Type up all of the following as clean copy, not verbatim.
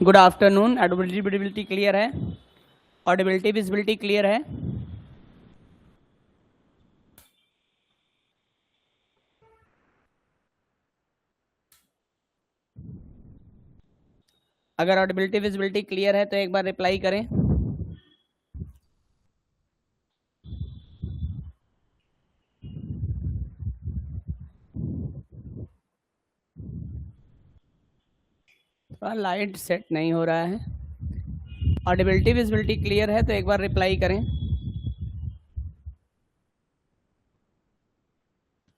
Good afternoon. Audibility clear है? Audibility visibility clear है? अगर ऑडिबिलिटी विजिबिलिटी क्लियर है तो एक बार रिप्लाई करें। लाइट सेट नहीं हो रहा है। ऑडिबिलिटी विजिबिलिटी क्लियर है तो एक बार रिप्लाई करें।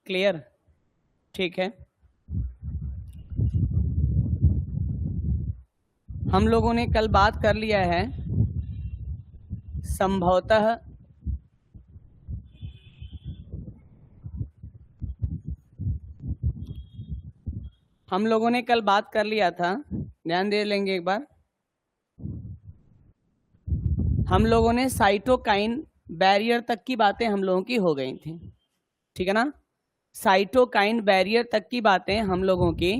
क्लियर? ठीक है। हम लोगों ने कल बात कर लिया है संभवतः हम लोगों ने कल बात कर लिया था, ध्यान दे लेंगे एक बार। हम लोगों ने साइटोकाइन बैरियर तक की बातें हम लोगों की हो गई थी, ठीक है ना। साइटोकाइन बैरियर तक की बातें हम लोगों की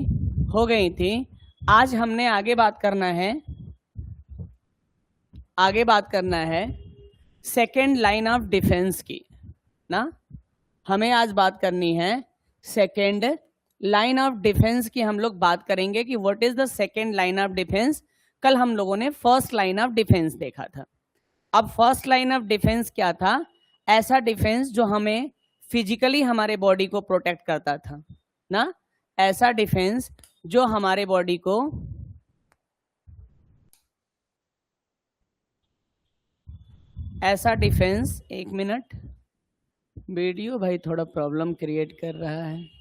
हो गई थी। आज हमने आगे बात करना है सेकेंड लाइन ऑफ डिफेंस की ना। हमें आज बात करनी है सेकेंड लाइन ऑफ डिफेंस की। हम लोग बात करेंगे कि what is the second line of defence. कल हम लोगों ने फर्स्ट लाइन ऑफ डिफेंस देखा था। अब फर्स्ट लाइन ऑफ डिफेंस क्या था? ऐसा डिफेंस जो हमें फिजिकली हमारे बॉडी को प्रोटेक्ट करता था ना। ऐसा डिफेंस जो हमारे बॉडी को एक मिनट, वीडियो भाई थोड़ा प्रॉब्लम क्रिएट कर रहा है।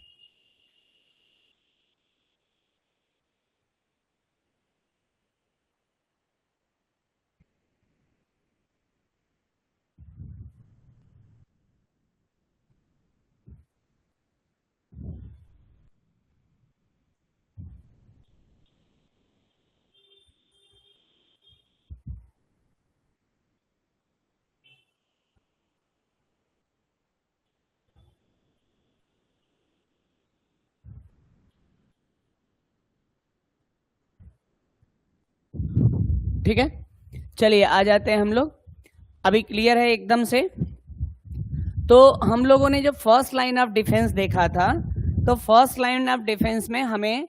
ठीक है, चलिए आ जाते हैं हम लोग। अभी क्लियर है एकदम से? तो हम लोगों ने जब फर्स्ट लाइन ऑफ डिफेंस देखा था तो फर्स्ट लाइन ऑफ डिफेंस में हमें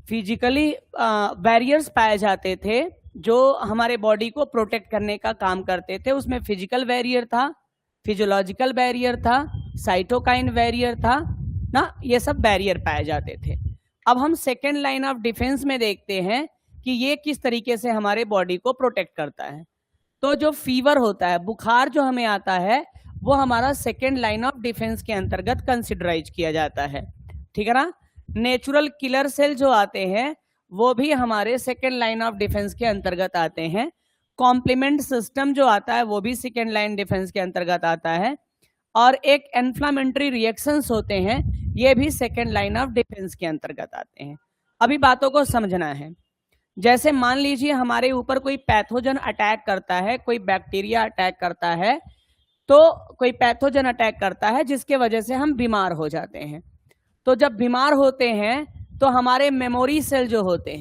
फिजिकली बैरियर्स पाए जाते थे जो हमारे बॉडी को प्रोटेक्ट करने का काम करते थे। उसमें फिजिकल बैरियर था, फिजियोलॉजिकल बैरियर था, साइटोकाइन बैरियर था ना। ये सब बैरियर पाए जाते थे। अब हम सेकेंड लाइन ऑफ डिफेंस में देखते हैं कि ये किस तरीके से हमारे बॉडी को प्रोटेक्ट करता है। तो जो फीवर होता है, बुखार जो हमें आता है, वो हमारा सेकेंड लाइन ऑफ डिफेंस के अंतर्गत कंसिडराइज किया जाता है, ठीक है ना। नेचुरल किलर सेल जो आते हैं वो भी हमारे सेकेंड लाइन ऑफ डिफेंस के अंतर्गत आते हैं। कॉम्प्लीमेंट सिस्टम जो आता है वो भी सेकेंड लाइन डिफेंस के अंतर्गत आता है। और एक इन्फ्लामेटरी रिएक्शंस होते हैं, ये भी सेकेंड लाइन ऑफ डिफेंस के अंतर्गत आते हैं। अभी बातों को समझना है। जैसे मान लीजिए हमारे ऊपर कोई पैथोजन अटैक करता है, कोई बैक्टीरिया अटैक करता है, तो कोई पैथोजन अटैक करता है जिसके वजह से हम बीमार हो जाते हैं। तो जब बीमार होते हैं तो हमारे मेमोरी सेल जो होते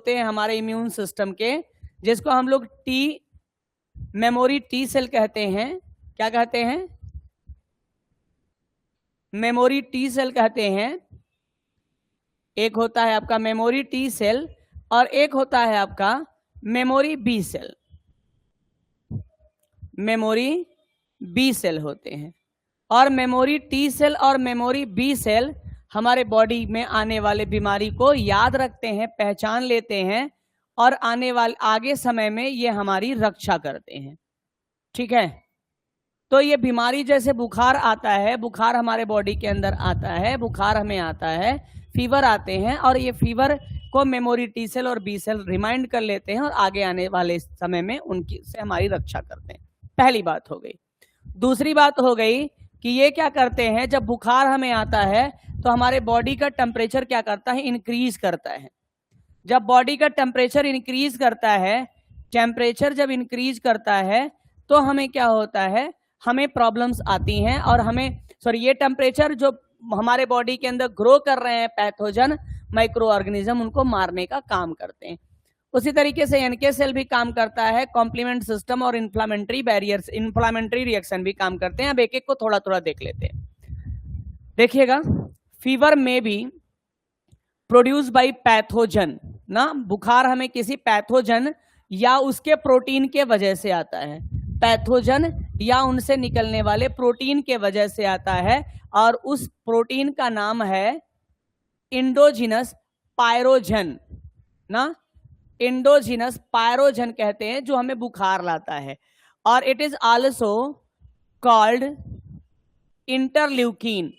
हैं हमारे इम्यून सिस्टम के, जिसको हम लोग मेमोरी टी सेल कहते हैं। क्या कहते हैं? मेमोरी टी सेल कहते हैं। एक होता है आपका मेमोरी टी सेल और एक होता है आपका memory B cell. Memory B cell होते हैं। और मेमोरी टी सेल और मेमोरी बी सेल हमारे बॉडी में आने वाले बीमारी को याद रखते हैं, पहचान लेते हैं और आगे समय में ये हमारी रक्षा करते हैं, ठीक है। तो ये बीमारी जैसे बुखार आता है, बुखार हमारे बॉडी के अंदर आता है, बुखार हमें आता है, फीवर आते हैं और ये फीवर को मेमोरी टी सेल और बी सेल रिमाइंड कर लेते हैं और आगे आने वाले समय में उनकी से हमारी रक्षा करते हैं। पहली बात हो गई। दूसरी बात हो गई कि ये क्या करते हैं, जब बुखार हमें आता है तो हमारे बॉडी का टेम्परेचर क्या करता है? इंक्रीज करता है। जब बॉडी का टेम्परेचर इंक्रीज करता है, टेम्परेचर जब इंक्रीज करता है तो हमें क्या होता है? हमें प्रॉब्लम्स आती हैं और ये टेम्परेचर जो हमारे बॉडी के अंदर ग्रो कर रहे हैं पैथोजन, माइक्रो ऑर्गेनिज्म उनको मारने का काम करते हैं। उसी तरीके से एनके सेल भी काम करता है, कॉम्प्लीमेंट सिस्टम और इन्फ्लामेटरी बैरियर्स, इन्फ्लामेटरी रिएक्शन भी काम करते हैं। अब एक एक को थोड़ा थोड़ा देख लेते हैं। देखिएगा, फीवर में बी प्रोड्यूस बाय पैथोजन ना, बुखार हमें किसी पैथोजन या उसके प्रोटीन के वजह से आता है, पैथोजन या उनसे निकलने वाले प्रोटीन के वजह से आता है, और उस प्रोटीन का नाम है इंडोजिनस पायरोजन ना, इंडोजिनस पायरोजन कहते हैं, जो हमें बुखार लाता है। और it is also called interleukin,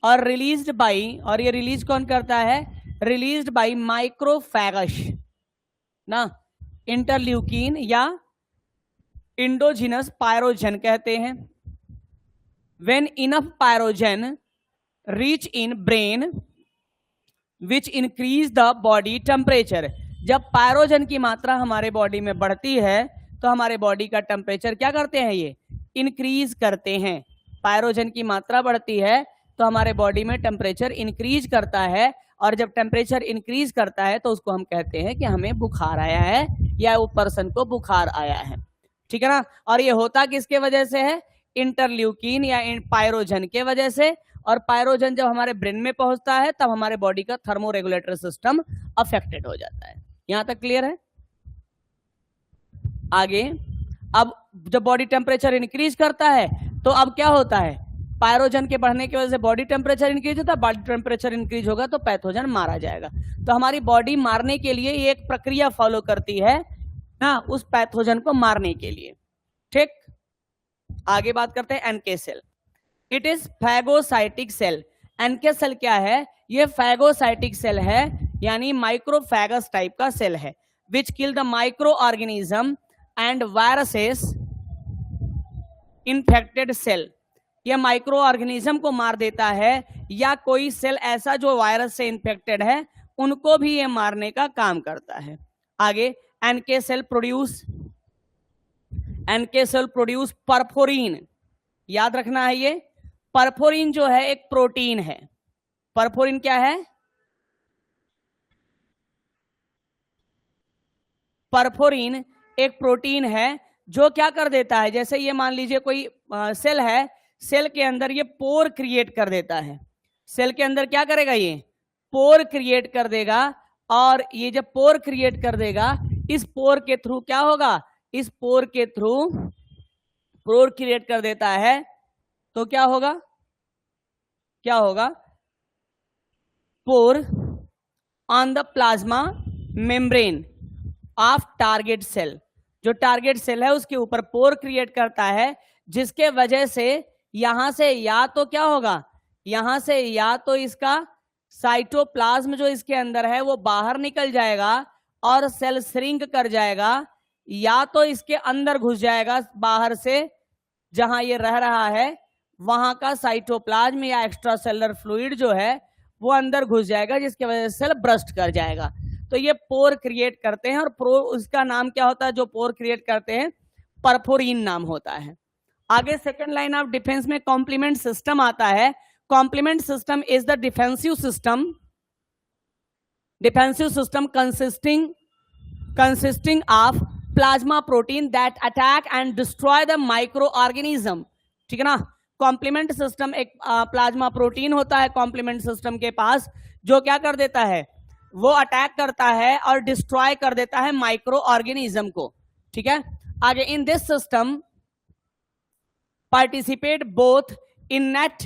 और रिलीज्ड बाय, और ये रिलीज कौन करता है, रिलीज्ड बाय माइक्रोफैगस ना, इंटरल्यूकिन या इंडोजिनस पायरोजन कहते हैं। When enough pyrogen reach in brain which increase the body temperature, जब पायरोजन की मात्रा हमारे बॉडी में बढ़ती है तो हमारे बॉडी का टेम्परेचर क्या करते हैं, ये इंक्रीज करते हैं। पायरोजन की मात्रा बढ़ती है तो हमारे बॉडी में टेम्परेचर इंक्रीज करता है, और जब टेम्परेचर इंक्रीज करता है तो उसको हम कहते हैं कि हमें बुखार आया है या वो पर्सन को बुखार आया है, ठीक है ना। और ये होता किसके वजह से है, इंटरल्यूकिन या पायरोजन के वजह से। और पायरोजन जब हमारे ब्रेन में पहुंचता है तब हमारे बॉडी का थर्मोरेगुलेटरी सिस्टम अफेक्टेड हो जाता है। यहां तक क्लियर है। आगे, अब जब बॉडी टेम्परेचर इंक्रीज करता है तो अब क्या होता है, पायरोजन के बढ़ने की वजह से बॉडी टेम्परेचर इंक्रीज होता है, बॉडी टेम्परेचर इंक्रीज होगा तो पैथोजन मारा जाएगा। तो हमारी बॉडी मारने के लिए ये एक प्रक्रिया फॉलो करती है ना, उस पैथोजन को मारने के लिए, ठीक। आगे बात करते हैं NK cell. It is phagocytic cell. NK cell क्या है, ये फैगोसाइटिक सेल है, यानी माइक्रोफैगस टाइप का सेल है, which kill the micro organism and viruses infected cell. यह माइक्रो ऑर्गेनिज्म को मार देता है, या कोई सेल ऐसा जो वायरस से इन्फेक्टेड है उनको भी ये मारने का काम करता है। आगे, एनके सेल प्रोड्यूस परफोरिन। याद रखना है, ये परफोरिन जो है एक प्रोटीन है। परफोरिन क्या है, परफोरिन एक प्रोटीन है जो क्या कर देता है, जैसे ये मान लीजिए कोई सेल है, सेल के अंदर ये पोर क्रिएट कर देता है। सेल के अंदर क्या करेगा, ये पोर क्रिएट कर देगा, और ये जब पोर क्रिएट कर देगा, इस पोर के थ्रू क्या होगा, इस पोर के थ्रू पोर क्रिएट कर देता है तो क्या होगा, क्या होगा, pore on the plasma membrane of target cell. जो टारगेट सेल है उसके ऊपर पोर क्रिएट करता है, जिसके वजह से यहां से या तो क्या होगा, यहां से या तो इसका साइटोप्लाज्म जो इसके अंदर है वो बाहर निकल जाएगा और सेल श्रिंक कर जाएगा, या तो इसके अंदर घुस जाएगा बाहर से, जहां ये रह रहा है वहां का साइटोप्लाज्म या एक्स्ट्रा सेलुलर फ्लूइड जो है वो अंदर घुस जाएगा, जिसकी वजह से सेल ब्रस्ट कर जाएगा। तो ये पोर क्रिएट करते हैं, और उसका नाम क्या होता है, जो पोर क्रिएट करते हैं, परफोरिन नाम होता है। आगे सेकंड लाइन ऑफ डिफेंस में कॉम्प्लीमेंट सिस्टम आता है। Complement system is the defensive system consisting of plasma protein that attack and destroy the microorganism, ठीक है ना। कॉम्प्लीमेंट सिस्टम एक प्लाज्मा प्रोटीन होता है कॉम्प्लीमेंट सिस्टम के पास, जो क्या कर देता है, वो अटैक करता है और डिस्ट्रॉय कर देता है माइक्रो ऑर्गेनिज्म को, ठीक है। आगे, in this system participate both innate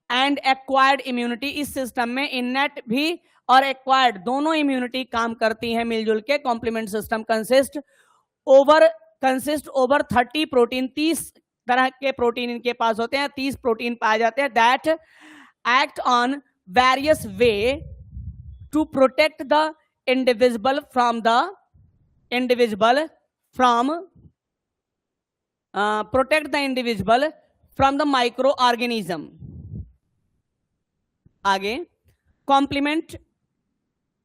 and acquired immunity. इस सिस्टम में इननेट भी और एक्वायर्ड दोनों इम्यूनिटी काम करती है मिलजुल के। Complement system consist over 30 protein, 30 तरह के प्रोटीन इनके पास होते हैं, 30 प्रोटीन पाए जाते हैं, that act on various way to protect the indivisible from the micro organism. आगे,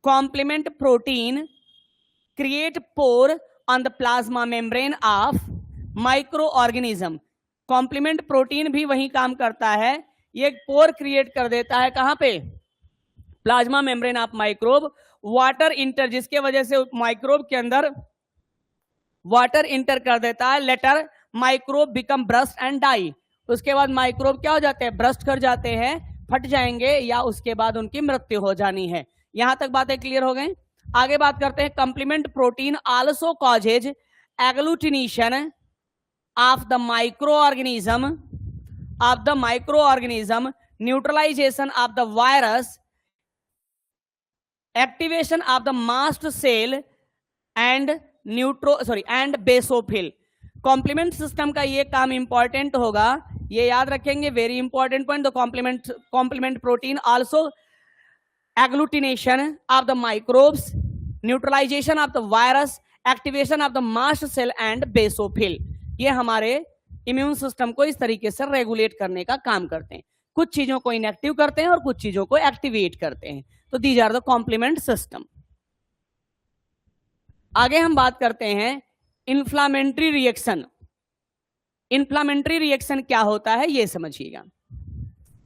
complement protein create pore on the plasma membrane of microorganism। Complement protein भी वही काम करता है, ये पोर क्रिएट कर देता है, कहां पे, plasma membrane of microbe, water enter, जिसके वजह से माइक्रोब के अंदर वाटर इंटर कर देता है, later microbe become burst and die. उसके बाद माइक्रोब क्या हो जाते हैं, ब्रस्ट कर जाते हैं, फट जाएंगे, या उसके बाद उनकी मृत्यु हो जानी है। यहां तक बातें क्लियर हो गई। आगे बात करते हैं, complement protein also causes agglutination of the micro organism, neutralisation of the virus, activation of the mast cell and and basophil. Complement system का ये काम इंपॉर्टेंट होगा, ये याद रखेंगे, very important point. The complement protein also agglutination of the microbes, neutralisation of the virus, activation of the mast cell and basophil. ये हमारे immune system को इस तरीके से रेगुलेट करने का काम करते हैं। कुछ चीजों को इनएक्टिव करते हैं और कुछ चीजों को एक्टिवेट करते हैं। तो these are the complement system. आगे हम बात करते हैं इन्फ्लामेटरी रिएक्शन। इन्फ्लामेटरी रिएक्शन क्या होता है ये समझिएगा।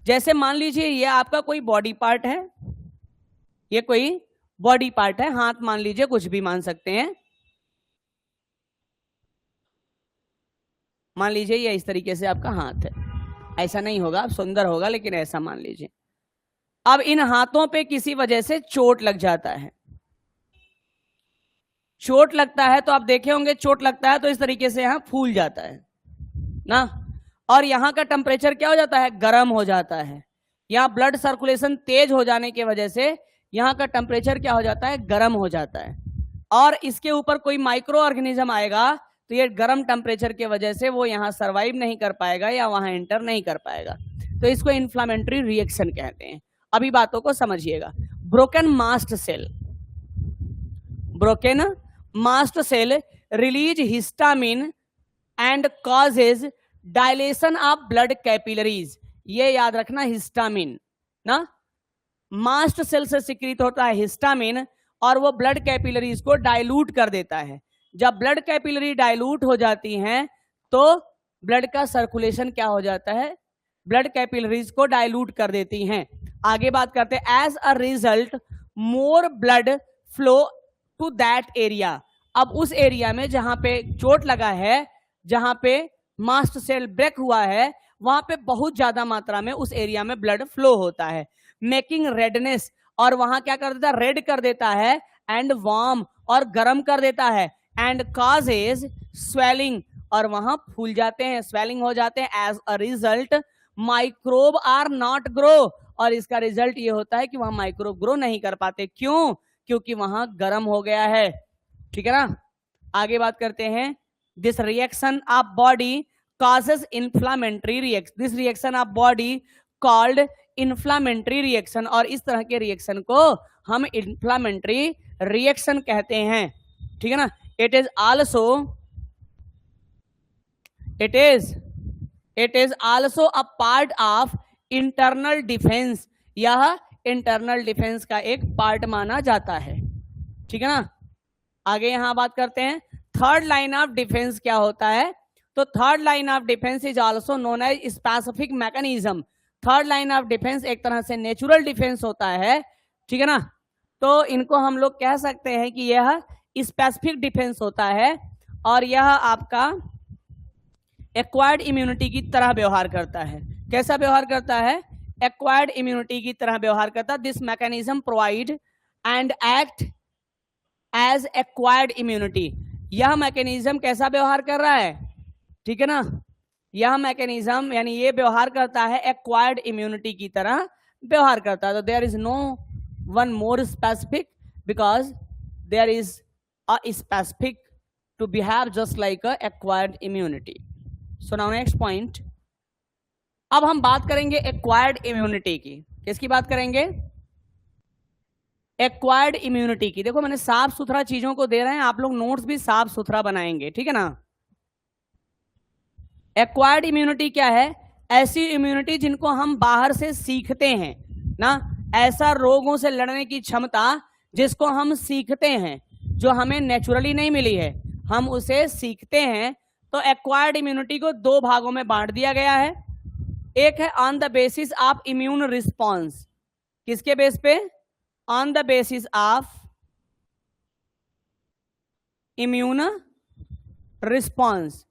जैसे मान लीजिए ये आपका कोई बॉडी पार्ट है, ये कोई बॉडी पार्ट है, हाथ मान लीजिए, कुछ भी मान सकते हैं। मान लीजिए ये इस तरीके से आपका हाथ है, ऐसा नहीं होगा, आप सुंदर होगा, लेकिन ऐसा मान लीजिए। अब इन हाथों पे किसी वजह से चोट लग जाता है, चोट लगता है तो आप देखे होंगे, चोट लगता है तो इस तरीके से यहां फूल जाता है ना, और यहां का टेम्परेचर क्या हो जाता है, गर्म हो जाता है। यहां ब्लड सर्कुलेशन तेज हो जाने की वजह से यहां का टेम्परेचर क्या हो जाता है, गर्म हो जाता है। और इसके ऊपर कोई माइक्रो ऑर्गेनिज्म आएगा तो ये गर्म टेम्परेचर की वजह से वो यहां सर्वाइव नहीं कर पाएगा या वहां एंटर नहीं कर पाएगा, तो इसको इन्फ्लामेटरी रिएक्शन कहते हैं। अभी बातों को समझिएगा। Broken mast cell release histamine and causes dilation of blood capillaries. ये याद रखना, हिस्टामिन ना, मास्ट सेल से सिक्रीट होता है हिस्टामिन, और वो ब्लड कैपिलरीज को डाइल्यूट कर देता है। जब ब्लड कैपिलरी डाइल्यूट हो जाती हैं तो ब्लड का सर्कुलेशन क्या हो जाता है, ब्लड कैपिलरीज को डाइल्यूट कर देती हैं। आगे बात करते हैं, as a result more blood flow to that area. अब उस एरिया में जहां पे चोट लगा है, जहां पे मास्ट सेल ब्रेक हुआ है, वहां पे बहुत ज्यादा मात्रा में उस एरिया में ब्लड फ्लो होता है, मेकिंग रेडनेस, और वहां क्या कर देता है, रेड कर देता है, एंड वार्म, और गर्म कर देता है, एंड कॉजेज स्वेलिंग, और वहां फूल जाते हैं, स्वेलिंग हो जाते हैं। As a result microbe are not grow, और इसका रिजल्ट ये होता है कि वहां माइक्रोब ग्रो नहीं कर पाते। क्यों? क्योंकि वहां गर्म हो गया है। ठीक है ना। आगे बात करते हैं, this reaction of body causes inflammatory reaction, this reaction of body called inflammatory reaction, और इस तरह के रिएक्शन को हम inflammatory reaction कहते हैं। ठीक है ना। it is also a part of internal defense, यह इंटरनल डिफेंस का एक पार्ट माना जाता है। ठीक है ना। आगे यहां बात करते हैं, थर्ड लाइन ऑफ डिफेंस क्या होता है। तो third line of defence is also known as specific mechanism. Third line of defence एक तरह से नेचुरल डिफेंस होता है। ठीक है ना। तो इनको हम लोग कह सकते हैं कि यह स्पेसिफिक डिफेंस होता है, और यह आपका एक्वायर्ड इम्यूनिटी की तरह व्यवहार करता है। कैसा व्यवहार करता है? एक्वायर्ड इम्यूनिटी की तरह व्यवहार करता है। This mechanism provide and act as acquired immunity. यह मैकेनिज्म कैसा व्यवहार कर रहा है? ठीक है ना। यह मैकेनिज्म यानी ये व्यवहार करता है एक्वायर्ड इम्यूनिटी की तरह व्यवहार करता है। तो there is no one more specific, because there is a specific to behave just like a acquired immunity. So now next point, अब हम बात करेंगे एक्वायर्ड इम्यूनिटी की। किसकी बात करेंगे? एक्वायर्ड इम्यूनिटी की। देखो मैंने साफ सुथरा चीजों को दे रहे हैं, आप लोग नोट्स भी साफ सुथरा बनाएंगे। ठीक है ना। एक्वायर्ड इम्यूनिटी क्या है? ऐसी इम्यूनिटी जिनको हम बाहर से सीखते हैं ना, ऐसा रोगों से लड़ने की क्षमता जिसको हम सीखते हैं, जो हमें नेचुरली नहीं मिली है, हम उसे सीखते हैं। तो एक्वायर्ड इम्यूनिटी को दो भागों में बांट दिया गया है। एक है on the basis of immune response. किसके बेस पे? On the basis of immune response,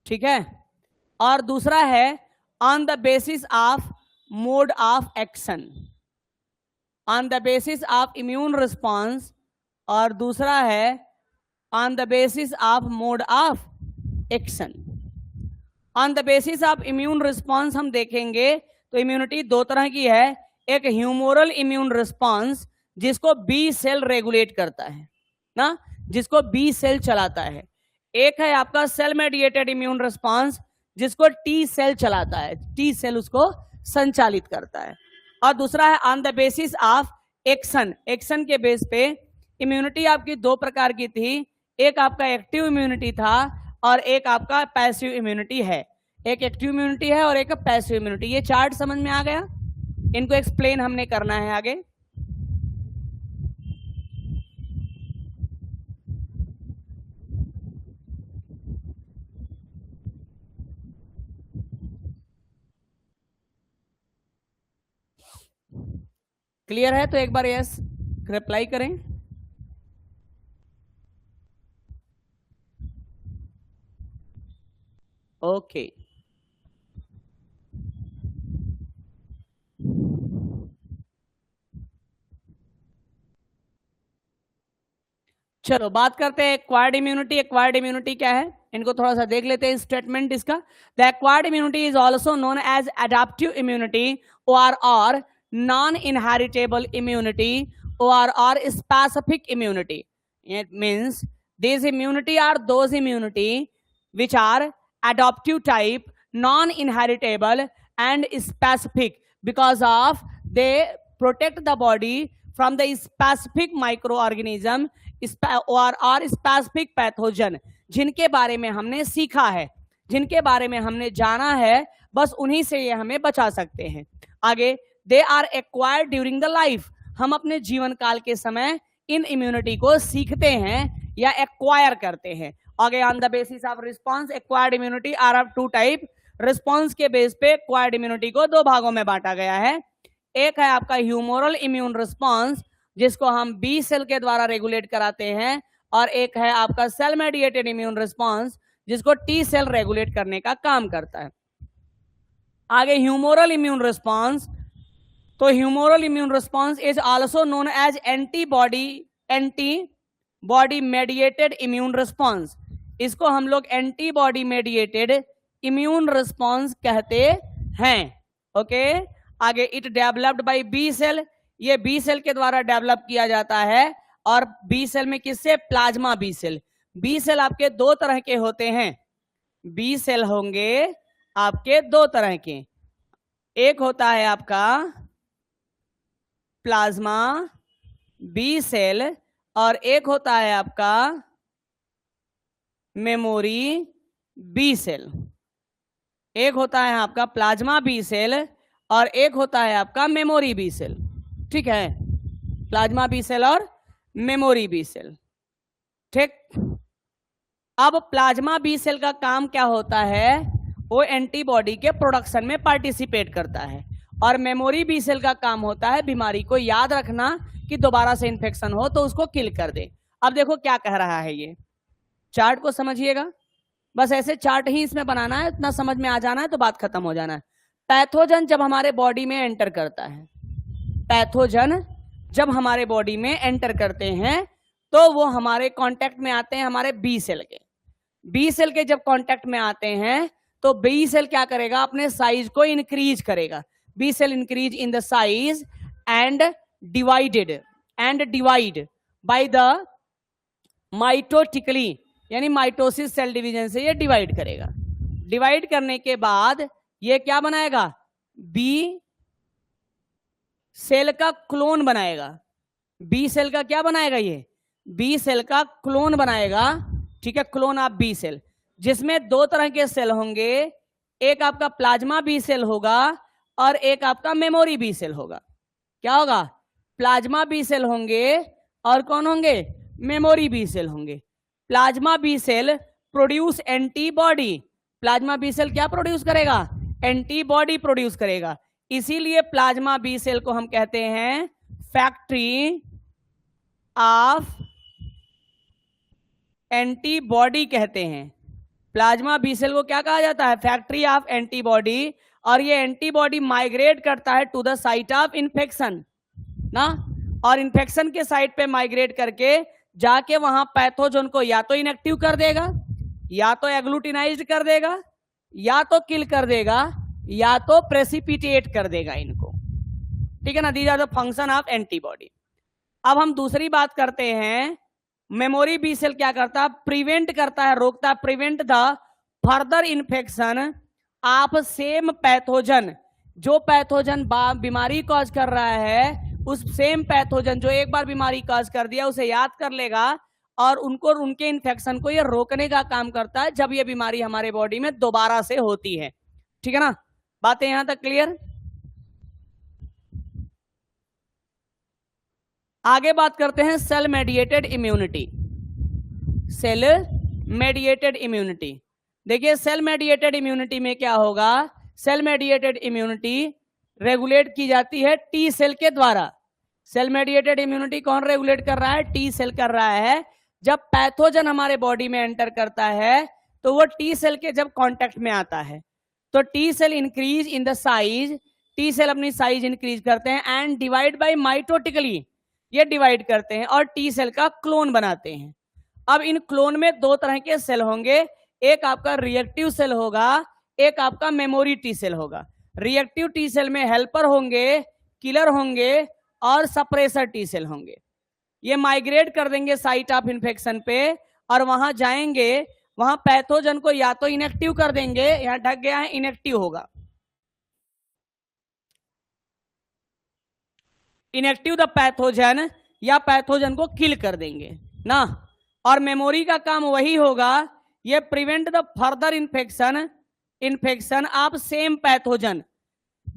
ठीक है। और दूसरा है on the basis of mode of action, on the basis of immune response, और दूसरा है on the basis of mode of action. On the basis of immune response हम देखेंगे तो इम्यूनिटी दो तरह की है, एक ह्यूमोरल इम्यून रिस्पॉन्स जिसको बी सेल रेगुलेट करता है ना, जिसको बी सेल चलाता है। एक है आपका सेल मेडिएटेड इम्यून रिस्पॉन्स जिसको टी सेल चलाता है, टी सेल उसको संचालित करता है। और दूसरा है on the basis of action, action के बेस पे इम्यूनिटी आपकी दो प्रकार की थी, एक आपका एक्टिव इम्यूनिटी था और एक आपका पैसिव इम्यूनिटी है। एक एक्टिव इम्यूनिटी है और एक पैसिव इम्यूनिटी। ये चार्ट समझ में आ गया? इनको एक्सप्लेन हमने करना है आगे। क्लियर है तो एक बार यस रिप्लाई करें। ओके चलो बात करते हैं एक्वायर्ड इम्यूनिटी। एक्वायर्ड इम्यूनिटी क्या है, इनको थोड़ा सा देख लेते हैं स्टेटमेंट इसका। The acquired immunity is also known as adaptive immunity और non inheritable immunity or specific immunity. It means these immunity are those immunity which are adaptive type, non-inheritable and specific because of they protect the body from the specific microorganism और specific pathogen जिनके बारे में हमने सीखा है, जिनके बारे में हमने जाना है, बस उन्हीं से ये हमें बचा सकते हैं। आगे they are acquired during the life, हम अपने जीवन काल के समय इन इम्यूनिटी को सीखते हैं या एक्वायर करते हैं। आगे on the basis of response acquired immunity are of two type, response के बेस पे एक्वायर्ड इम्यूनिटी को दो भागों में बांटा गया है। एक है आपका ह्यूमोरल इम्यून रिस्पॉन्स जिसको हम बी सेल के द्वारा रेगुलेट कराते हैं, और एक है आपका सेल मेडिएटेड इम्यून रिस्पॉन्स जिसको टी सेल रेगुलेट करने का काम करता है। आगे ह्यूमोरल इम्यून रिस्पॉन्स, तो humoral immune response is also known as antibody mediated immune response, इसको हम लोग एंटीबॉडी मेडिएटेड इम्यून रिस्पॉन्स कहते हैं। ओके आगे it developed by B cell, ये बी सेल के द्वारा डेवलप किया जाता है, और बी सेल में किससे, plasma B cell. B cell आपके दो तरह के होते हैं, बी सेल होंगे आपके दो तरह के, एक होता है आपका प्लाज्मा बी सेल और एक होता है आपका मेमोरी बी सेल। एक होता है आपका प्लाज्मा बी सेल और एक होता है आपका मेमोरी बी सेल। ठीक है, प्लाज्मा बी सेल और मेमोरी बी सेल। ठीक, अब प्लाज्मा बी सेल का काम क्या होता है, वो एंटीबॉडी के प्रोडक्शन में पार्टिसिपेट करता है, और मेमोरी बी सेल का काम होता है बीमारी को याद रखना कि दोबारा से इन्फेक्शन हो तो उसको किल कर दे। अब देखो क्या कह रहा है, ये चार्ट को समझिएगा, बस ऐसे चार्ट ही इसमें बनाना है, इतना समझ में आ जाना है तो बात खत्म हो जाना है। पैथोजन जब हमारे बॉडी में एंटर करता है, पैथोजन जब हमारे बॉडी में एंटर करते हैं तो वो हमारे कांटेक्ट में आते हैं हमारे बी सेल के। बी सेल के जब कांटेक्ट में आते हैं तो बी सेल क्या करेगा, अपने साइज को इंक्रीज करेगा। B cell increase in the size and divide by the mitotically, यानी माइटोसिस सेल डिवीजन से ये डिवाइड करेगा। डिवाइड करने के बाद ये क्या बनाएगा, बी सेल का क्लोन बनाएगा। बी सेल का क्या बनाएगा, ये बी सेल का क्लोन बनाएगा। ठीक है, क्लोन ऑफ बी सेल, जिसमें दो तरह के सेल होंगे, एक आपका प्लाज्मा बी सेल होगा और एक आपका मेमोरी बी सेल होगा। क्या होगा, प्लाज्मा बी सेल होंगे और कौन होंगे, मेमोरी बी सेल होंगे। Plasma B cell produce antibody, plasma B cell क्या प्रोड्यूस करेगा, एंटीबॉडी प्रोड्यूस करेगा। इसीलिए प्लाज्मा बी सेल को हम कहते हैं फैक्ट्री ऑफ एंटीबॉडी कहते हैं। प्लाज्मा बी सेल को क्या कहा जाता है? Factory of antibody. और ये एंटीबॉडी माइग्रेट करता है to the site of infection ना, और इन्फेक्शन के साइट पे माइग्रेट करके जाके वहां पैथोजन को या तो इनएक्टिव कर देगा, या तो एग्लूटिनाइज्ड कर देगा, या तो किल कर देगा, या तो प्रेसिपिटेट कर देगा इनको। ठीक है ना, these are the function of antibody. अब हम दूसरी बात करते हैं, मेमोरी बी सेल क्या करता है? प्रिवेंट करता है, रोकता है, prevent the further infection of same pathogen. जो पैथोजन बीमारी कॉज कर रहा है, उस सेम पैथोजन जो एक बार बीमारी कॉज कर दिया उसे याद कर लेगा और उनको उनके इन्फेक्शन को ये रोकने का काम करता है जब ये बीमारी हमारे बॉडी में दोबारा से होती है। ठीक है ना, बातें यहां तक क्लियर? आगे बात करते हैं cell mediated immunity. Cell mediated immunity, देखिए सेल मेडिएटेड इम्यूनिटी में क्या होगा? सेल मेडिएटेड इम्यूनिटी रेगुलेट की जाती है टी सेल के द्वारा। सेल मेडिएटेड इम्यूनिटी कौन रेगुलेट कर रहा है? टी सेल कर रहा है। जब पैथोजन हमारे बॉडी में एंटर करता है तो वो टी सेल के जब कांटेक्ट में आता है तो T cell increase in the size, T cell अपनी साइज इंक्रीज करते हैं एंड डिवाइड बाय माइटोटिकली, ये डिवाइड करते हैं और टी सेल का क्लोन बनाते हैं। अब इन क्लोन में दो तरह के सेल होंगे, एक आपका रिएक्टिव सेल होगा, एक आपका मेमोरी टी सेल होगा। रिएक्टिव टी सेल में हेल्पर होंगे, किलर होंगे और सप्रेसर टी सेल होंगे। ये माइग्रेट कर देंगे साइट ऑफ इन्फेक्शन पे और वहां जाएंगे, वहां पैथोजन को या तो इनएक्टिव कर देंगे, यहां ढक गया है इनएक्टिव होगा, इनएक्टिव द पैथोजन, या पैथोजन को किल कर देंगे ना। और मेमोरी का काम वही होगा, ये prevent the further infection of same pathogen.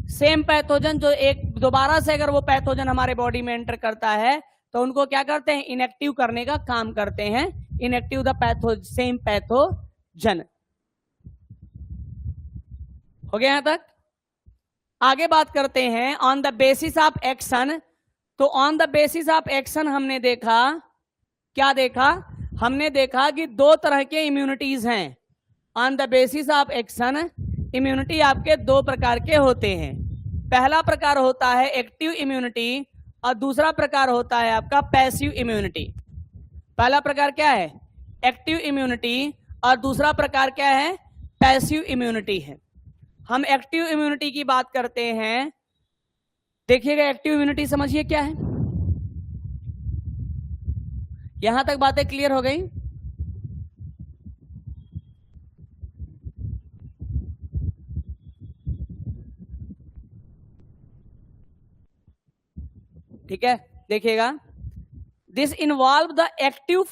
Same pathogen जो एक दोबारा से अगर वो पैथोजन हमारे बॉडी में एंटर करता है तो उनको क्या करते हैं? इनएक्टिव करने का काम करते हैं, इनएक्टिव द सेम पैथोजन। हो गया यहां तक? आगे बात करते हैं on the basis of action. तो on the basis of action हमने देखा, क्या देखा? हमने देखा कि दो तरह के इम्यूनिटीज हैं। On the basis of action immunity आपके दो प्रकार के होते हैं। पहला प्रकार होता है एक्टिव इम्यूनिटी और दूसरा प्रकार होता है आपका पैसिव इम्यूनिटी। पहला प्रकार क्या है? एक्टिव इम्यूनिटी और दूसरा प्रकार क्या है? पैसिव इम्यूनिटी है। हम एक्टिव इम्यूनिटी की बात करते हैं, देखिएगा एक्टिव इम्यूनिटी समझिए क्या है। यहां तक बातें क्लियर हो गई? ठीक है, देखिएगा, this involve the active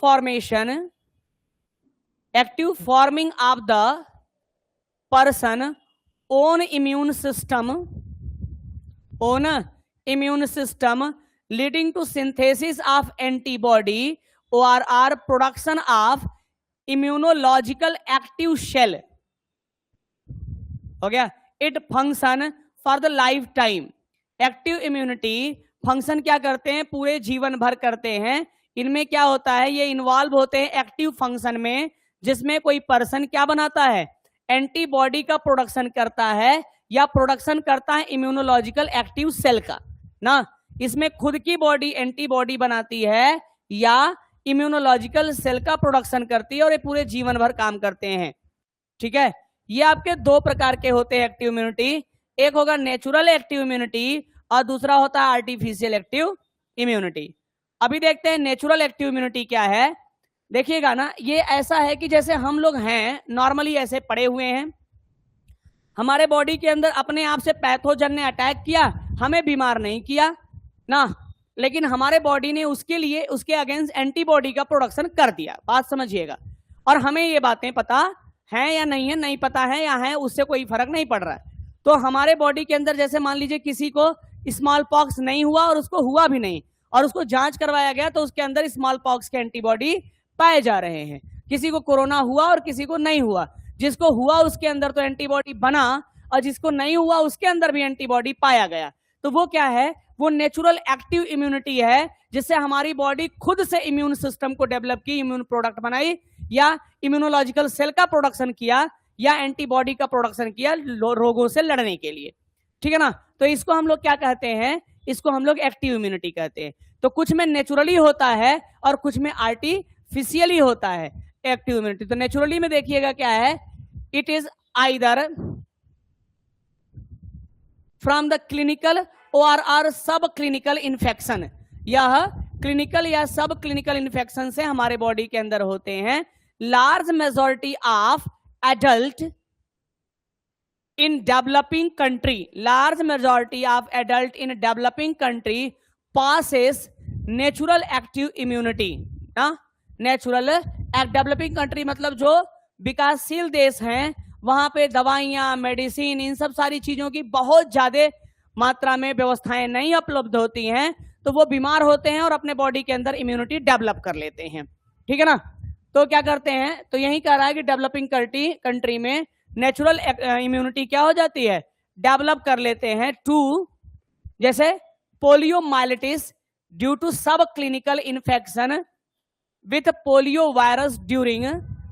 forming of the person own immune system leading to synthesis of antibody और production of immunological active cell. हो गया? It function for the lifetime. Active immunity function क्या करते हैं? पूरे जीवन भर करते हैं। इनमें क्या होता है? ये इन्वॉल्व होते हैं एक्टिव फंक्शन में, जिसमें कोई पर्सन क्या बनाता है? एंटीबॉडी का प्रोडक्शन करता है या प्रोडक्शन करता है इम्यूनोलॉजिकल एक्टिव सेल का ना। इसमें खुद की बॉडी एंटीबॉडी बनाती है या इम्यूनोलॉजिकल सेल का प्रोडक्शन करती है और ये पूरे जीवन भर काम करते हैं। ठीक है, ये आपके दो प्रकार के होते हैं एक्टिव इम्यूनिटी। एक होगा नेचुरल एक्टिव इम्यूनिटी और दूसरा होता है आर्टिफिशियल एक्टिव इम्यूनिटी। अभी देखते हैं नेचुरल एक्टिव इम्यूनिटी क्या है। देखिएगा ना, ये ऐसा है कि जैसे हम लोग हैं नॉर्मली ऐसे पड़े हुए हैं, हमारे बॉडी के अंदर अपने आप से पैथोजन ने अटैक किया, हमें बीमार नहीं किया ना, लेकिन हमारे बॉडी ने उसके लिए उसके अगेंस्ट एंटीबॉडी का प्रोडक्शन कर दिया। बात समझिएगा। और हमें ये बातें पता है या नहीं है, नहीं पता है या है, उससे कोई फर्क नहीं पड़ रहा है। तो हमारे बॉडी के अंदर जैसे मान लीजिए किसी को स्मॉल पॉक्स नहीं हुआ और उसको हुआ भी नहीं और उसको जांच करवाया गया तो उसके अंदर स्मॉल पॉक्स के एंटीबॉडी पाए जा रहे हैं। किसी को कोरोना हुआ और किसी को नहीं हुआ, जिसको हुआ उसके अंदर तो एंटीबॉडी बना और जिसको नहीं हुआ उसके अंदर भी एंटीबॉडी पाया गया। तो वो क्या है, वो नेचुरल एक्टिव इम्यूनिटी है, जिससे हमारी बॉडी खुद से इम्यून सिस्टम को डेवलप की, इम्यून प्रोडक्ट बनाई या इम्यूनोलॉजिकल सेल का प्रोडक्शन किया या एंटीबॉडी का प्रोडक्शन किया रोगों से लड़ने के लिए। ठीक है ना। तो इसको हम लोग क्या कहते हैं, इसको हम लोग एक्टिव इम्यूनिटी कहते हैं। तो कुछ में नेचुरली होता है और कुछ में आर्टिफिशियली होता है एक्टिव इम्यूनिटी। तो नेचुरली में देखिएगा क्या है, it is either from the clinical और सब क्लिनिकल इन्फेक्शन। यह क्लिनिकल या सब क्लिनिकल इन्फेक्शन से हमारे बॉडी के अंदर होते हैं। Large majority of adult in developing country, large majority of adult in developing country passes natural active immunity ना। नेचुरल डेवलपिंग कंट्री मतलब जो विकासशील देश हैं, वहां पे दवाइयां, मेडिसिन, इन सब सारी चीजों की बहुत ज्यादा मात्रा में व्यवस्थाएं नहीं उपलब्ध होती हैं, तो वो बीमार होते हैं और अपने बॉडी के अंदर इम्यूनिटी डेवलप कर लेते हैं। ठीक है ना। तो क्या करते हैं, तो यही कह रहा है कि डेवलपिंग कंट्री में नेचुरल इम्यूनिटी क्या हो जाती है, डेवलप कर लेते हैं टू, जैसे पोलियोमाइलिटिस ड्यू टू सब clinical infection with polio virus during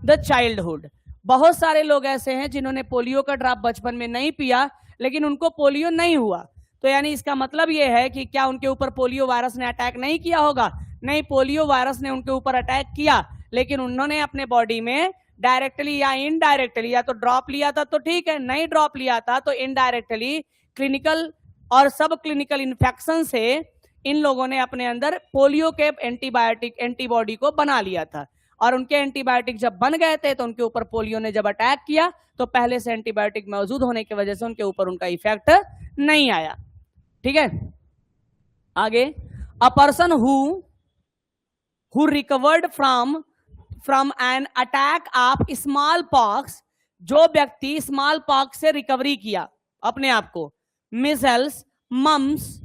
the childhood. बहुत सारे लोग ऐसे हैं जिन्होंने पोलियो का ड्रॉप बचपन में नहीं पिया लेकिन उनको पोलियो नहीं हुआ। तो यानी इसका मतलब यह है कि क्या उनके ऊपर पोलियो वायरस ने अटैक नहीं किया होगा, नहीं, पोलियो वायरस ने उनके ऊपर अटैक किया, लेकिन उन्होंने अपने बॉडी में डायरेक्टली या इनडायरेक्टली, या तो ड्रॉप लिया था तो ठीक है, नहीं ड्रॉप लिया था तो इनडायरेक्टली क्लिनिकल और सब क्लिनिकल इन्फेक्शन से इन लोगों ने अपने अंदर पोलियो के एंटीबॉडी को बना लिया था। और उनके एंटीबायोटिक जब बन गए थे तो उनके ऊपर पोलियो ने जब अटैक किया तो पहले से एंटीबायोटिक मौजूद होने की वजह से उनके ऊपर उनका इफेक्ट नहीं आया। ठीक है, आगे, a person who recovered from an attack of small pox, जो व्यक्ति स्मॉल पॉक्स से रिकवरी किया अपने आप को, measles, mumps,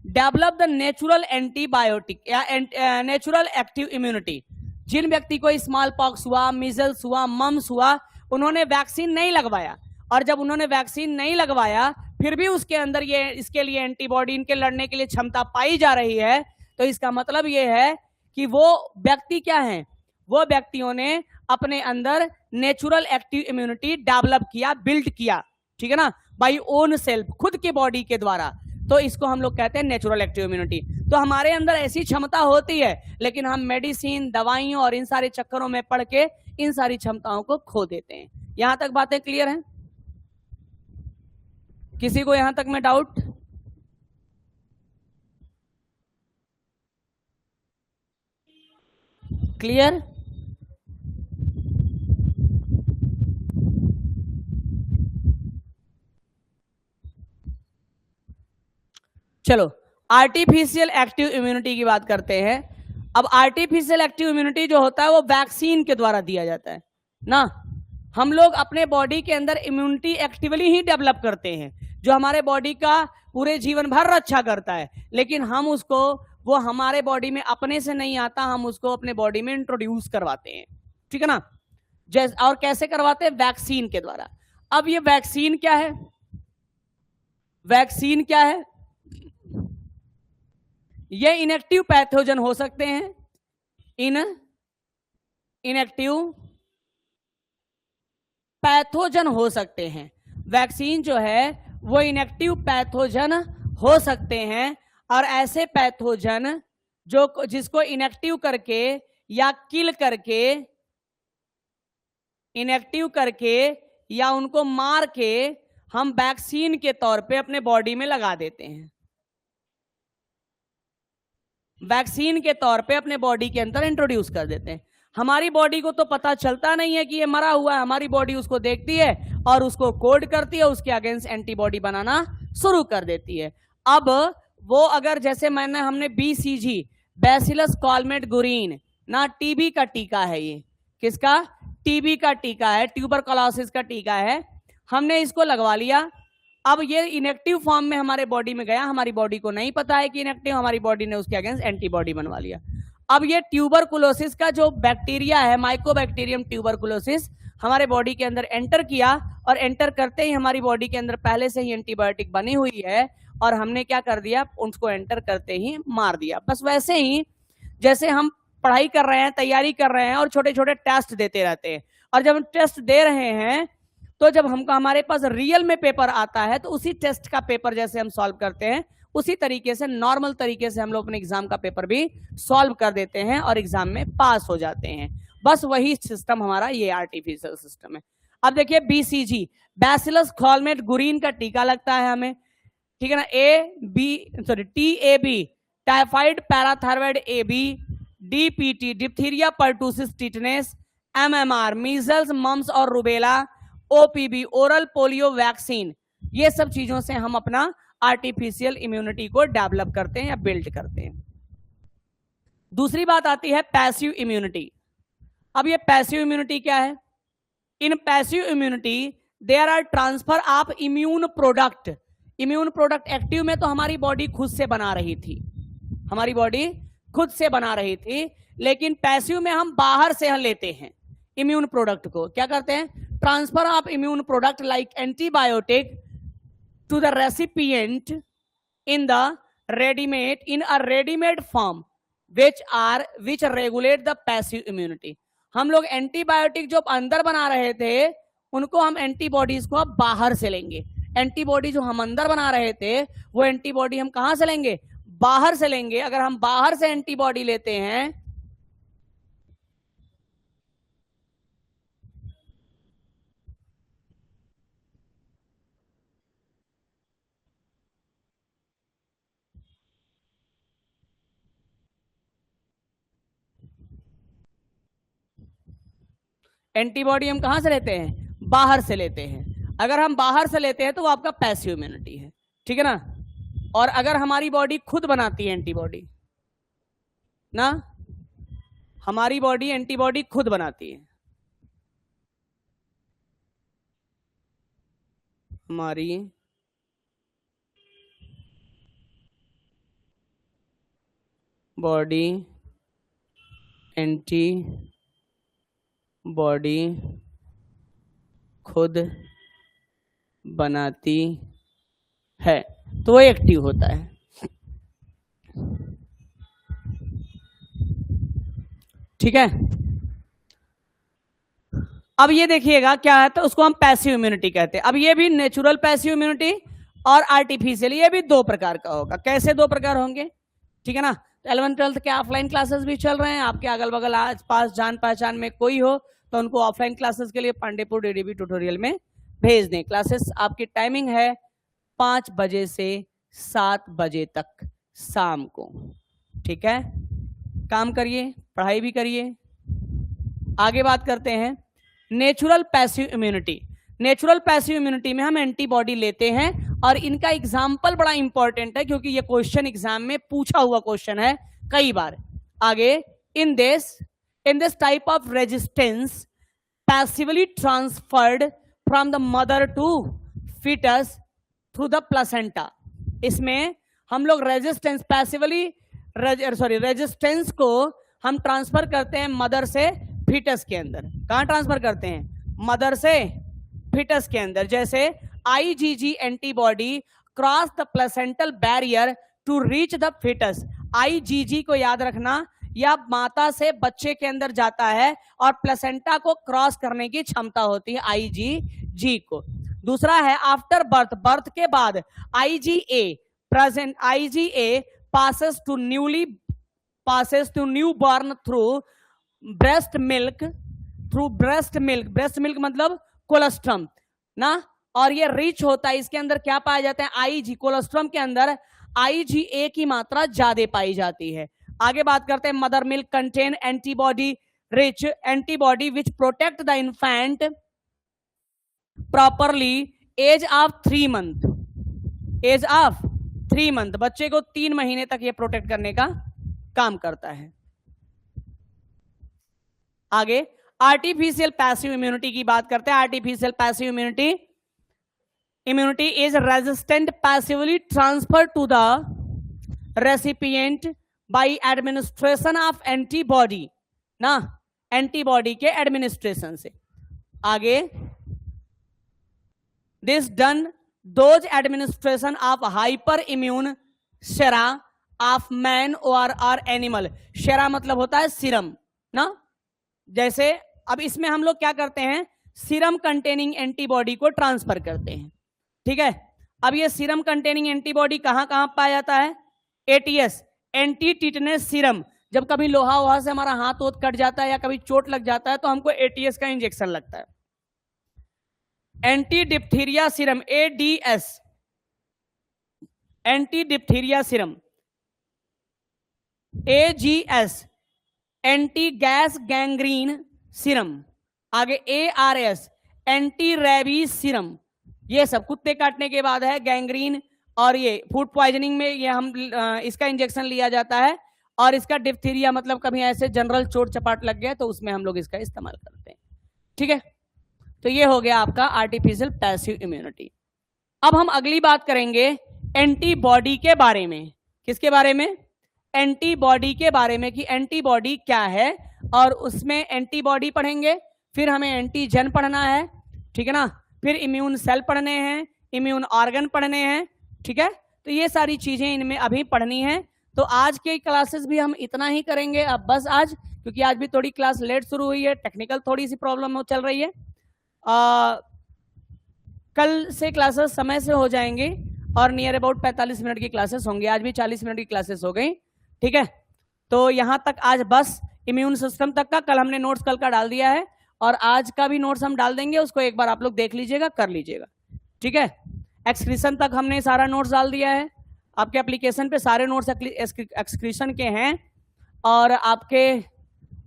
develop the natural antibiotic या नेचुरल एक्टिव इम्यूनिटी। जिन व्यक्ति को स्मॉल पॉक्स हुआ, मिजल्स हुआ, मम्स हुआ, उन्होंने वैक्सीन नहीं लगवाया, और जब उन्होंने वैक्सीन नहीं लगवाया फिर भी उसके अंदर ये इसके लिए एंटीबॉडी, इनके लड़ने के लिए क्षमता पाई जा रही है, तो इसका मतलब ये है कि वो व्यक्ति क्या है, वो व्यक्तियों ने अपने अंदर नेचुरल एक्टिव इम्यूनिटी डेवलप किया, बिल्ड किया। ठीक है ना, बाय ओन सेल्फ, खुद के बॉडी के द्वारा। तो इसको हम लोग कहते हैं नेचुरल एक्टिव इम्यूनिटी। तो हमारे अंदर ऐसी क्षमता होती है, लेकिन हम मेडिसिन, दवाइयों और इन सारे चक्करों में पड़ के इन सारी क्षमताओं को खो देते हैं। यहां तक बातें क्लियर हैं? किसी को यहां तक में डाउट? क्लियर? चलो, आर्टिफिशियल एक्टिव इम्यूनिटी की बात करते हैं। अब आर्टिफिशियल एक्टिव इम्यूनिटी जो होता है वो वैक्सीन के द्वारा दिया जाता है ना। हम लोग अपने बॉडी के अंदर इम्यूनिटी एक्टिवली ही डेवलप करते हैं, जो हमारे बॉडी का पूरे जीवन भर रक्षा करता है, लेकिन हम उसको, वो हमारे बॉडी में अपने से नहीं आता, हम उसको अपने बॉडी में इंट्रोड्यूस करवाते हैं। ठीक है ना, जैसे, और कैसे करवाते हैं? वैक्सीन के द्वारा। अब ये वैक्सीन क्या है? वैक्सीन क्या है? ये इनएक्टिव पैथोजन हो सकते हैं, इनएक्टिव पैथोजन हो सकते हैं। वैक्सीन जो है वो इनएक्टिव पैथोजन हो सकते हैं, और ऐसे पैथोजन जो जिसको इनएक्टिव करके या किल करके, इनएक्टिव करके या उनको मार के हम वैक्सीन के तौर पे अपने बॉडी में लगा देते हैं, वैक्सीन के तौर पे अपने बॉडी के अंदर इंट्रोड्यूस कर देते हैं। हमारी बॉडी को तो पता चलता नहीं है कि ये मरा हुआ है, हमारी बॉडी उसको देखती है और उसको कोड करती है, उसके अगेंस्ट एंटीबॉडी बनाना शुरू कर देती है। अब वो अगर, जैसे हमने BCG, बैसिलस कॉलमेट गुरीन ना, टीबी का टीका है, ये किसका? टीबी का टीका है, ट्यूबरकुलोसिस का टीका है, हमने इसको लगवा लिया। अब ये इनएक्टिव फॉर्म में हमारे बॉडी में गया, हमारी बॉडी को नहीं पता है कि इनएक्टिव, हमारी बॉडी ने उसके अगेंस्ट एंटीबॉडी बनवा लिया। अब ये ट्यूबरकुलोसिस का जो बैक्टीरिया है, माइकोबैक्टीरियम ट्यूबरकुलोसिस, हमारे बॉडी के अंदर एंटर किया, और एंटर करते ही हमारी बॉडी के अंदर पहले से ही एंटीबायोटिक बनी हुई है और हमने क्या कर दिया, उसको एंटर करते ही मार दिया। बस वैसे ही जैसे हम पढ़ाई कर रहे हैं, तैयारी कर रहे हैं और छोटे छोटे टेस्ट देते रहते हैं, और जब हम टेस्ट दे रहे हैं तो जब हमको हमारे पास रियल में पेपर आता है तो उसी टेस्ट का पेपर जैसे हम सॉल्व करते हैं उसी तरीके से नॉर्मल तरीके से हम लोग अपने एग्जाम का पेपर भी सॉल्व कर देते हैं और एग्जाम में पास हो जाते हैं। बस वही सिस्टम हमारा ये आर्टिफिशियल सिस्टम है। अब देखिए BCG, बैसिलस कॉलमेट गुरीन का टीका लगता है हमें, ठीक है ना। TAB, typhoid parathyroid AB, DPT, diphtheria pertussis tetanus, MMR, measles mumps और rubella, OPV, oral polio vaccine, ये सब चीजों से हम अपना आर्टिफिशियल इम्यूनिटी को डेवलप करते हैं या बिल्ड करते हैं। दूसरी बात आती है पैसिव इम्यूनिटी। अब ये पैसिव इम्यूनिटी क्या है? In passive immunity there are transfer of immune product. Immune product active में तो हमारी बॉडी खुद से बना रही थी, हमारी बॉडी खुद से बना रही थी, लेकिन पैसिव में हम बाहर से लेते हैं इम्यून प्रोडक्ट को। क्या करते हैं? Transfer of immune product like antibiotic to the recipient in a ready-made form which regulate the passive immunity। हम लोग एंटीबायोटिक जो अंदर बना रहे थे उनको हम एंटीबॉडीज को अब बाहर से लेंगे। एंटीबॉडी जो हम अंदर बना रहे थे वो एंटीबॉडी हम कहां से लेंगे? बाहर से लेंगे। अगर हम बाहर से एंटीबॉडी लेते हैं एंटीबॉडी हम कहां से लेते हैं? बाहर से लेते हैं। अगर हम बाहर से लेते हैं तो वो आपका पैसिव इम्यूनिटी है, ठीक है ना। और अगर हमारी बॉडी खुद बनाती है एंटीबॉडी ना, हमारी बॉडी एंटीबॉडी खुद बनाती है, हमारी बॉडी एंटी बॉडी खुद बनाती है तो वो एक्टिव होता है, ठीक है। अब ये देखिएगा क्या है, तो उसको हम पैसिव इम्यूनिटी कहते हैं। अब ये भी नेचुरल पैसिव इम्यूनिटी और आर्टिफिशियल, ये भी दो प्रकार का होगा। कैसे दो प्रकार होंगे? ठीक है ना। 11th 12th के ऑफलाइन क्लासेस भी चल रहे हैं, आपके अगल बगल आस पास जान पहचान में कोई हो तो उनको ऑफलाइन क्लासेस के लिए पांडेपुर DDB ट्यूटोरियल में भेज दें। क्लासेस आपकी टाइमिंग है 5 बजे से 7 बजे तक शाम को, ठीक है। काम करिए, पढ़ाई भी करिए। आगे बात करते हैं natural passive immunity. Natural passive immunity में हम एंटीबॉडी लेते हैं और इनका एग्जाम्पल बड़ा इंपॉर्टेंट है क्योंकि ये क्वेश्चन एग्जाम में पूछा हुआ क्वेश्चन है कई बार। आगे in this type of resistance passively transferred from the mother to foetus through the placenta. इसमें हम लोग रेजिस्टेंस रेजिस्टेंस को हम ट्रांसफर करते हैं मदर से फीटस के अंदर। कहां ट्रांसफर करते हैं? मदर से फीटस के अंदर। जैसे IgG antibody cross the placental barrier to reach the foetus. IgG को याद रखना, यह माता से बच्चे के अंदर जाता है और प्लेसेंटा को क्रॉस करने की क्षमता होती है IgG को। दूसरा है आफ्टर बर्थ, बर्थ के बाद IgA present, IgA passes to newborn through breast milk, breast milk मतलब कोलेस्ट्रम ना, और ये रिच होता है। इसके अंदर क्या पाया जाता है? IG। कोलेस्ट्रम के अंदर IgA की मात्रा ज्यादा पाई जाती है। आगे बात करते हैं mother milk contain antibody rich antibody which protect the infant properly age of 3 month. Age of 3 month, बच्चे को 3 महीने तक ये प्रोटेक्ट करने का काम करता है। आगे आर्टिफिशियल पैसिव इम्यूनिटी की बात करते हैं। Artificial passive immunity is resistant passively transfer to the recipient by administration of antibody ना, एंटीबॉडी के एडमिनिस्ट्रेशन से। आगे, this done those administration of hyper immune sera of man और एनिमल। शेरा मतलब होता है सीरम ना, जैसे अब इसमें हम लोग क्या करते हैं, सीरम कंटेनिंग एंटीबॉडी को ट्रांसफर करते हैं, ठीक है। अब ये सीरम कंटेनिंग एंटीबॉडी कहां कहां पाया जाता है, एटीएस, एंटी टिटनेस सीरम। जब कभी लोहा वोहा से हमारा हाथ वोथ कट जाता है या कभी चोट लग जाता है तो हमको एटीएस का इंजेक्शन लगता है। Anti diphtheria serum, ADS, anti diphtheria serum. AGS, anti gas gangrene serum. आगे एआरएस, एंटी रेबीज सीरम। ये सब कुत्ते काटने के बाद है, गैंग्रीन और ये फूड पॉइजनिंग में ये हम इसका इंजेक्शन लिया जाता है। और इसका डिप्थीरिया मतलब कभी ऐसे जनरल चोट चपाट लग गया तो उसमें हम लोग इसका इस्तेमाल करते हैं, ठीक है। तो ये हो गया आपका आर्टिफिशियल पैसिव इम्यूनिटी। अब हम अगली बात करेंगे एंटीबॉडी के बारे में। किसके बारे में, एंटीबॉडी के बारे में, कि एंटीबॉडी क्या है। और उसमें एंटीबॉडी पढ़ेंगे, फिर हमें एंटीजन पढ़ना है, ठीक है ना, फिर इम्यून सेल पढ़ने हैं, इम्यून ऑर्गन पढ़ने हैं, ठीक है। तो ये सारी चीजें इनमें अभी पढ़नी है। तो आज के क्लासेस भी हम इतना ही करेंगे अब बस आज, क्योंकि आज भी थोड़ी क्लास लेट शुरू हुई है, टेक्निकल थोड़ी सी प्रॉब्लम चल रही है। कल से क्लासेस समय से हो जाएंगे और नियर अबाउट 45 मिनट की क्लासेस होंगी। आज भी 40 मिनट की क्लासेस हो गई, ठीक है। तो यहां तक आज बस इम्यून सिस्टम तक का, कल हमने नोट्स कल का डाल दिया है और आज का भी नोट्स हम डाल देंगे, उसको एक बार आप लोग देख लीजिएगा, कर लीजिएगा, ठीक है। एक्सक्रीशन तक हमने सारा नोट्स डाल दिया है, आपके एप्लीकेशन पे सारे नोट्स एक्सक्रीशन के हैं। और आपके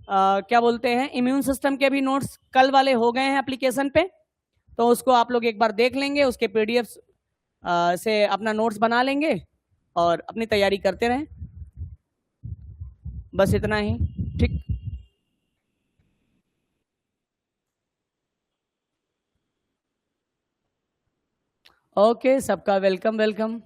क्या बोलते हैं, इम्यून सिस्टम के भी नोट्स कल वाले हो गए हैं एप्लीकेशन पे, तो उसको आप लोग एक बार देख लेंगे, उसके पीडीएफ से अपना नोट्स बना लेंगे और अपनी तैयारी करते रहें। बस इतना ही, ठीक। ओके, सबका वेलकम वेलकम।